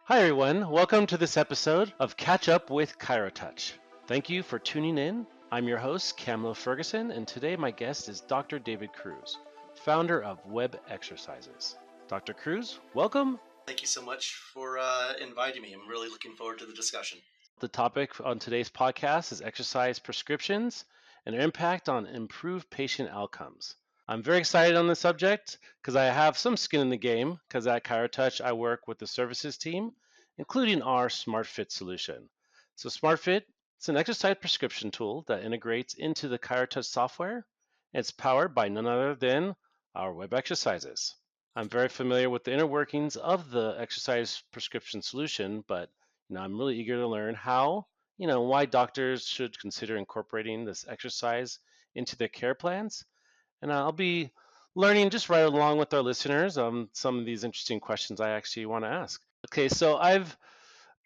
Hi, everyone. Welcome to this episode of Catch Up with ChiroTouch. Thank you for tuning in. I'm your host, Camera Ferguson, and today my guest is Dr. David Cruz, founder of WebExercises. Dr. Cruz, welcome. Thank you so much for inviting me. I'm really looking forward to the discussion. The topic on today's podcast is exercise prescriptions and their impact on improved patient outcomes. I'm very excited on this subject because I have some skin in the game because at ChiroTouch I work with the services team, including our SmartFit solution. So SmartFit is an exercise prescription tool that integrates into the ChiroTouch software. It's powered by none other than our WebExercises. I'm very familiar with the inner workings of the exercise prescription solution, but I'm really eager to learn how, why doctors should consider incorporating this exercise into their care plans. And I'll be learning just right along with our listeners some of these interesting questions I actually want to ask. Okay, so I've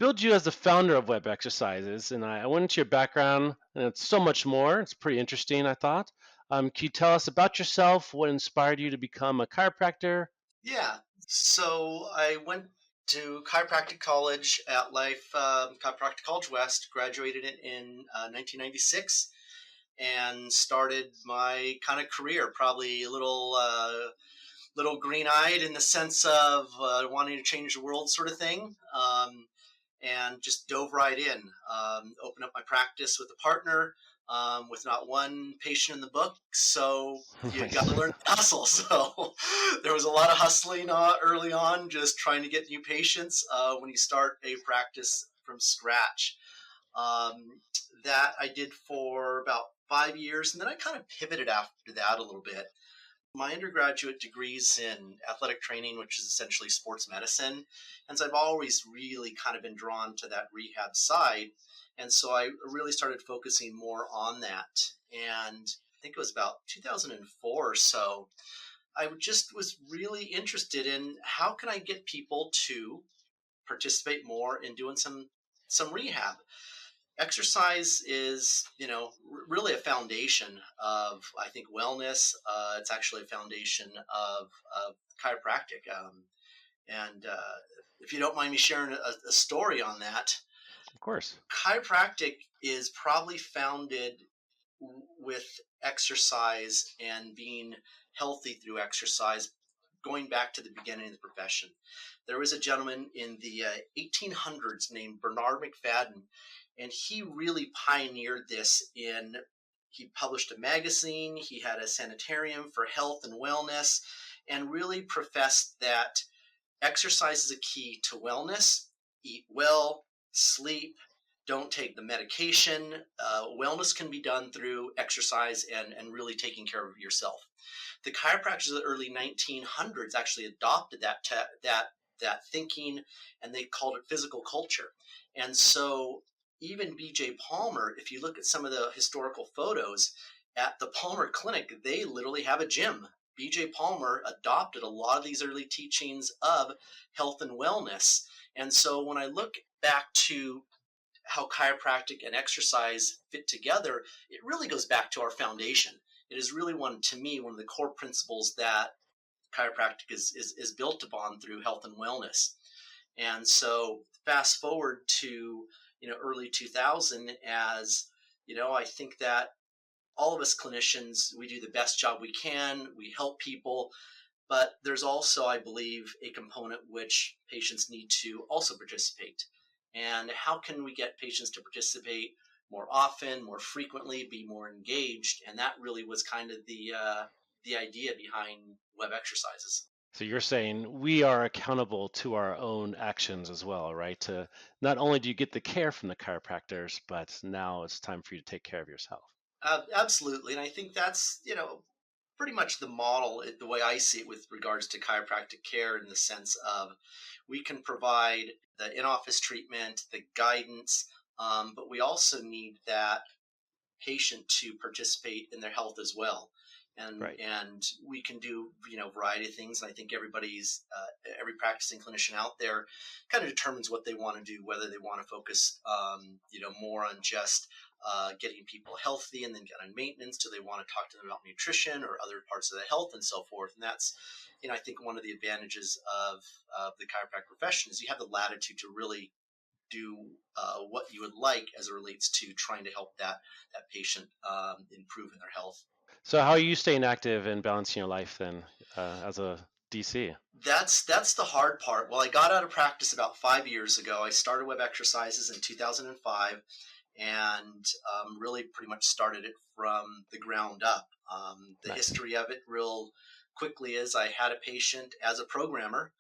billed you as the founder of WebExercises, and I went into your background, and it's so much more. It's pretty interesting, I thought. Can you tell us about yourself, what inspired you to become a chiropractor? Yeah, so I went to chiropractic college at Life Chiropractic College West, graduated in 1996, and started my kind of career probably a little green-eyed in the sense of wanting to change the world sort of thing. And just dove right in. Opened up my practice with a partner, with not one patient in the book. So you got to learn to hustle. So there was a lot of hustling early on, just trying to get new patients when you start a practice from scratch. That I did for about 5 years, and then I kind of pivoted after that a little bit. My undergraduate degree's in athletic training, which is essentially sports medicine. And so I've always really kind of been drawn to that rehab side. And so I really started focusing more on that. And I think it was about 2004 or so, I just was really interested in how can I get people to participate more in doing some rehab. Exercise is, really a foundation of, I think, wellness. It's actually a foundation of chiropractic. And if you don't mind me sharing a story on that, Of course. chiropractic is probably founded with exercise and being healthy through exercise, going back to the beginning of the profession. There was a gentleman in the 1800s named Bernard McFadden, and he really pioneered this he published a magazine, he had a sanitarium for health and wellness, and really professed that exercise is a key to wellness. Eat well, sleep, don't take the medication. Wellness can be done through exercise and really taking care of yourself. The chiropractors of the early 1900s actually adopted that thinking, and they called it physical culture. And so even B.J. Palmer, if you look at some of the historical photos at the Palmer Clinic, they literally have a gym. B.J. Palmer adopted a lot of these early teachings of health and wellness. And so when I look back to how chiropractic and exercise fit together, it really goes back to our foundation. It is really one of the core principles that chiropractic is built upon through health and wellness. And so fast forward to early 2000, as I think that all of us clinicians, we do the best job we can, we help people, but there's also, I believe, a component which patients need to also participate. And how can we get patients to participate more often, more frequently, be more engaged? And that really was kind of the idea behind WebExercises. So you're saying we are accountable to our own actions as well, right? To not only do you get the care from the chiropractors, but now it's time for you to take care of yourself. Absolutely. And I think that's, pretty much the model, the way I see it with regards to chiropractic care, in the sense of we can provide the in-office treatment, the guidance, but we also need that patient to participate in their health as well. Right. and we can do a variety of things. And I think every practicing clinician out there kind of determines what they want to do, whether they want to focus more on just getting people healthy and then get on maintenance. Do they want to talk to them about nutrition or other parts of the health and so forth? And that's I think one of the advantages of the chiropractic profession is you have the latitude to really do what you would like as it relates to trying to help that patient improve in their health. So how are you staying active and balancing your life then as a DC? That's the hard part. Well, I got out of practice about 5 years ago. I started WebExercises in 2005 and really pretty much started it from the ground up. The Nice. history of it real quickly is I had a patient as a programmer.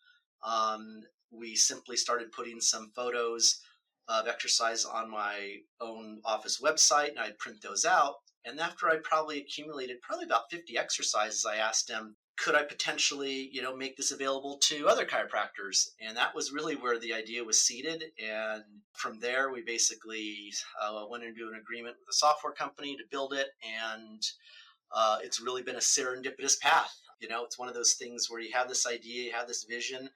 We simply started putting some photos of exercise on my own office website, and I'd print those out. And after I probably accumulated about 50 exercises, I asked him, could I potentially, make this available to other chiropractors? And that was really where the idea was seeded. And from there, we basically went into an agreement with a software company to build it. And it's really been a serendipitous path. It's one of those things where you have this idea, you have this vision,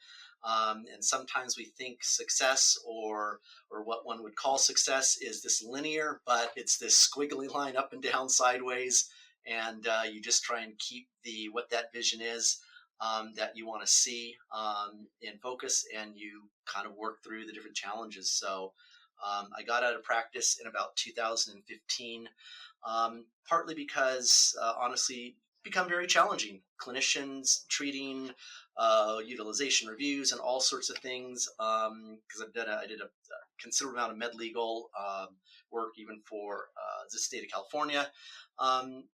and sometimes we think success or what one would call success is this linear, but it's this squiggly line up and down sideways. And you just try and keep what that vision is that you want to see in focus, and you kind of work through the different challenges. So I got out of practice in about 2015, partly because honestly, become very challenging. Clinicians treating, utilization reviews, and all sorts of things. Because I did a considerable amount of med legal work, even for the state of California,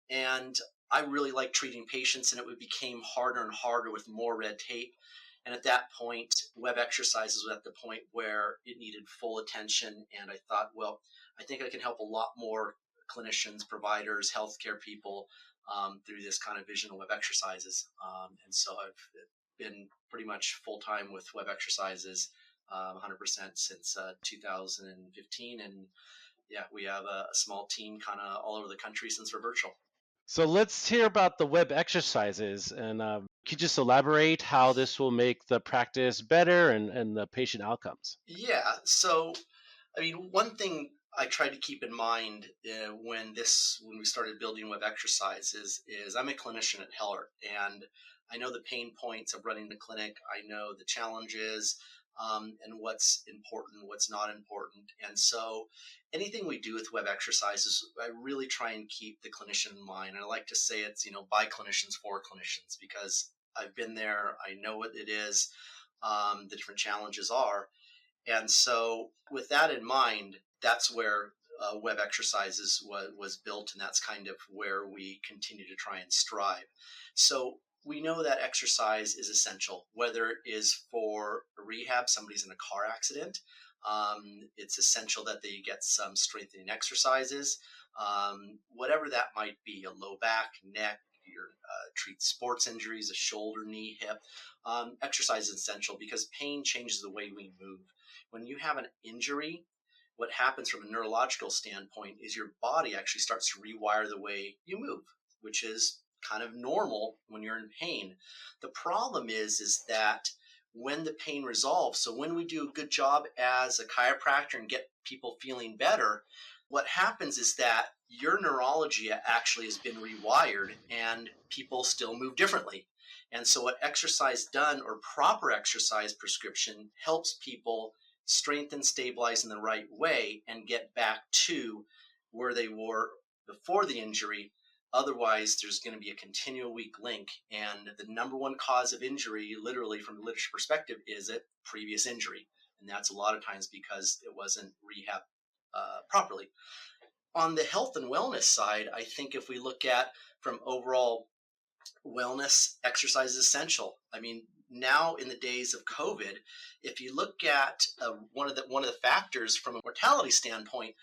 and I really like treating patients, and it became harder and harder with more red tape. And at that point, WebExercises was at the point where it needed full attention. And I thought, well, I think I can help a lot more clinicians, providers, healthcare people through this kind of vision of WebExercises. And so I've been pretty much full-time with WebExercises 100% since 2015. And yeah, we have a small team kind of all over the country since we're virtual. So let's hear about the web exercises, and could you just elaborate how this will make the practice better and the patient outcomes? Yeah, so I mean, one thing I tried to keep in mind when we started building WebExercises is I'm a clinician at Heller, and I know the pain points of running the clinic. I know the challenges and what's important, what's not important. And so anything we do with WebExercises, I really try and keep the clinician in mind. And I like to say it's, by clinicians for clinicians, because I've been there. I know what it is, the different challenges are. And so with that in mind, that's where WebExercises was built, and that's kind of where we continue to try and strive. So we know that exercise is essential, whether it is for a rehab, somebody's in a car accident. It's essential that they get some strengthening exercises, whatever that might be, a low back, neck, treat sports injuries, a shoulder, knee, hip. Exercise is essential because pain changes the way we move. When you have an injury, what happens from a neurological standpoint is your body actually starts to rewire the way you move, which is kind of normal when you're in pain. The problem is that when the pain resolves, so when we do a good job as a chiropractor and get people feeling better, what happens is that your neurology actually has been rewired and people still move differently. And so what exercise done, or proper exercise prescription, helps people strengthen, stabilize in the right way and get back to where they were before the injury. Otherwise, there's going to be a continual weak link. And the number one cause of injury, literally from the literature perspective, is a previous injury. And that's a lot of times because it wasn't rehab properly. On the health and wellness side, I think if we look at from overall wellness, exercise is essential. I mean, now in the days of COVID, if you look at one of the factors from a mortality standpoint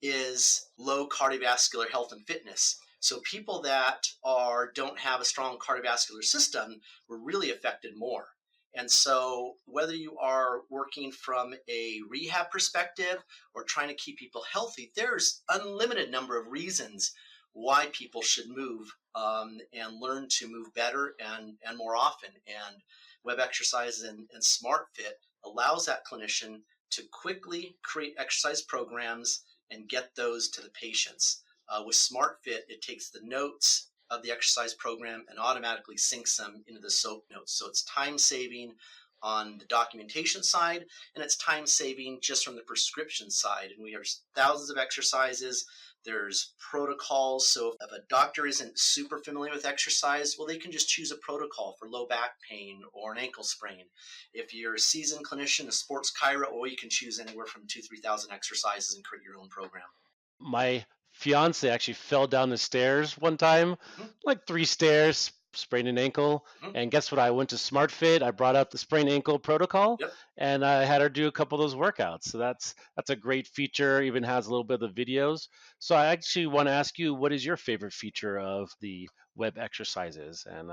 is low cardiovascular health and fitness. So people that don't have a strong cardiovascular system were really affected more. And so whether you are working from a rehab perspective or trying to keep people healthy, there's unlimited number of reasons why people should move and learn to move better and more often. And WebExercises and SmartFit allows that clinician to quickly create exercise programs and get those to the patients. With SmartFit, it takes the notes of the exercise program and automatically syncs them into the SOAP notes. So it's time saving on the documentation side, and it's time saving just from the prescription side. And we have thousands of exercises. There's protocols. So if a doctor isn't super familiar with exercise, well, they can just choose a protocol for low back pain or an ankle sprain. If you're a seasoned clinician, a sports chiro, well, you can choose anywhere from 2,000-3,000 exercises and create your own program. My fiance actually fell down the stairs one time, like 3 stairs, sprained an ankle. And guess what? I went to SmartFit. I brought up the sprained ankle protocol, and I had her do a couple of those workouts. So that's a great feature. Even has a little bit of the videos. So I actually want to ask you, what is your favorite feature of the WebExercises, and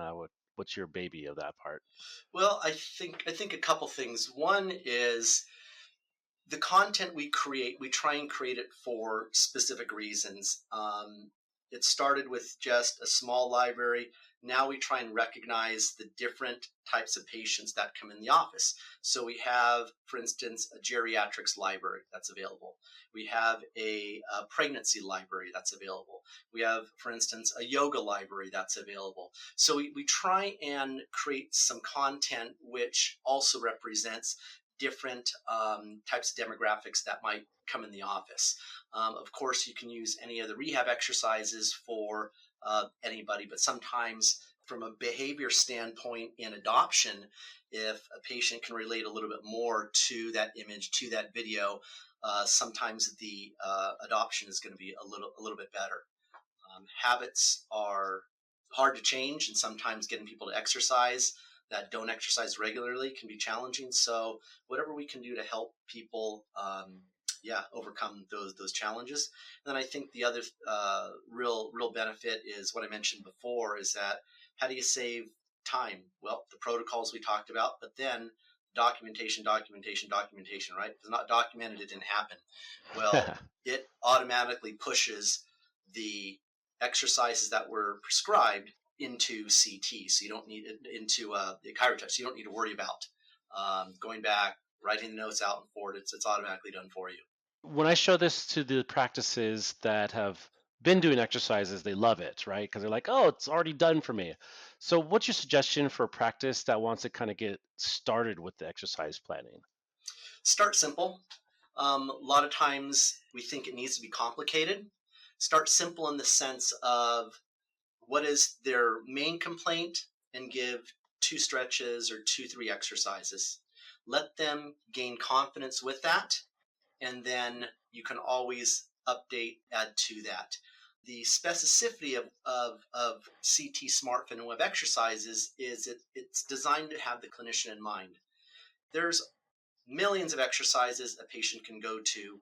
what's your baby of that part? Well, I think a couple things. One is the content we create, we try and create it for specific reasons. It started with just a small library. Now we try and recognize the different types of patients that come in the office. So we have, for instance, a geriatrics library that's available. We have a pregnancy library that's available. We have, for instance, a yoga library that's available. So we try and create some content which also represents different types of demographics that might come in the office. Of course, you can use any of the rehab exercises for anybody, but sometimes from a behavior standpoint in adoption, if a patient can relate a little bit more to that image, to that video, sometimes the adoption is going to be a little bit better. Habits are hard to change, and sometimes getting people to exercise that don't exercise regularly can be challenging. So whatever we can do to help people overcome those challenges. And then I think the other real benefit is what I mentioned before, is that how do you save time? Well, the protocols we talked about, but then documentation, right? If it's not documented, it didn't happen. Well, it automatically pushes the exercises that were prescribed into CT, so you don't need it into the ChiroTouch, so you don't need to worry about going back, writing the notes out and forward. It's automatically done for you. When I show this to the practices that have been doing exercises, they love it, right? Because they're like, oh, it's already done for me. So what's your suggestion for a practice that wants to kind of get started with the exercise planning? Start simple. A lot of times we think it needs to be complicated. Start simple in the sense of what is their main complaint, and give 2 stretches or 2-3 exercises. Let them gain confidence with that, and then you can always update, add to that. The specificity of CT, SmartFit, and WebExercises is it's designed to have the clinician in mind. There's millions of exercises a patient can go to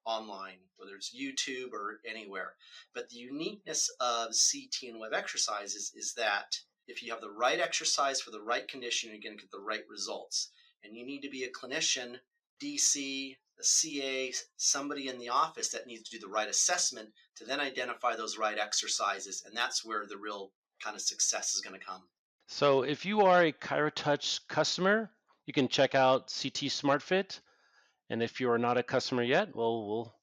online, whether it's YouTube or anywhere. But the uniqueness of CT and WebExercises is that if you have the right exercise for the right condition, you're going to get the right results. And you need to be a clinician, DC, a CA, somebody in the office that needs to do the right assessment to then identify those right exercises. And that's where the real kind of success is going to come. So if you are a ChiroTouch customer, you can check out CT SmartFit. And if you are not a customer yet, well, we'll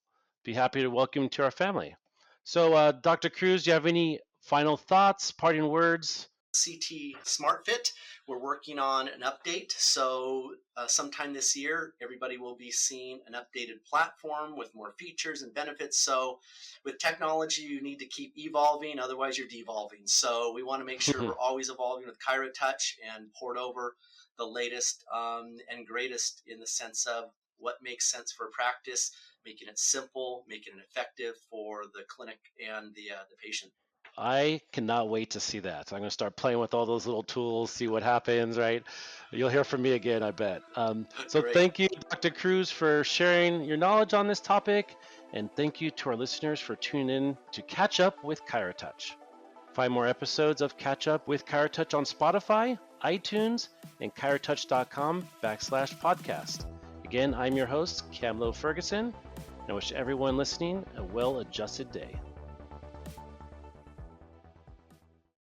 be happy to welcome you to our family. So Dr. Cruz, do you have any final thoughts, parting words? CT SmartFit, we're working on an update. So sometime this year, everybody will be seeing an updated platform with more features and benefits. So with technology, you need to keep evolving, otherwise you're devolving. So we want to make sure we're always evolving with ChiroTouch and port over the latest and greatest in the sense of what makes sense for a practice, making it simple, making it effective for the clinic and the patient. I cannot wait to see that. I'm going to start playing with all those little tools, see what happens, right? You'll hear from me again, I bet. So thank you, Dr. Cruz, for sharing your knowledge on this topic. And thank you to our listeners for tuning in to Catch Up with ChiroTouch. Find more episodes of Catch Up with ChiroTouch on Spotify, iTunes, and chirotouch.com/podcast. Again, I'm your host, Camera Ferguson, and I wish everyone listening a well-adjusted day.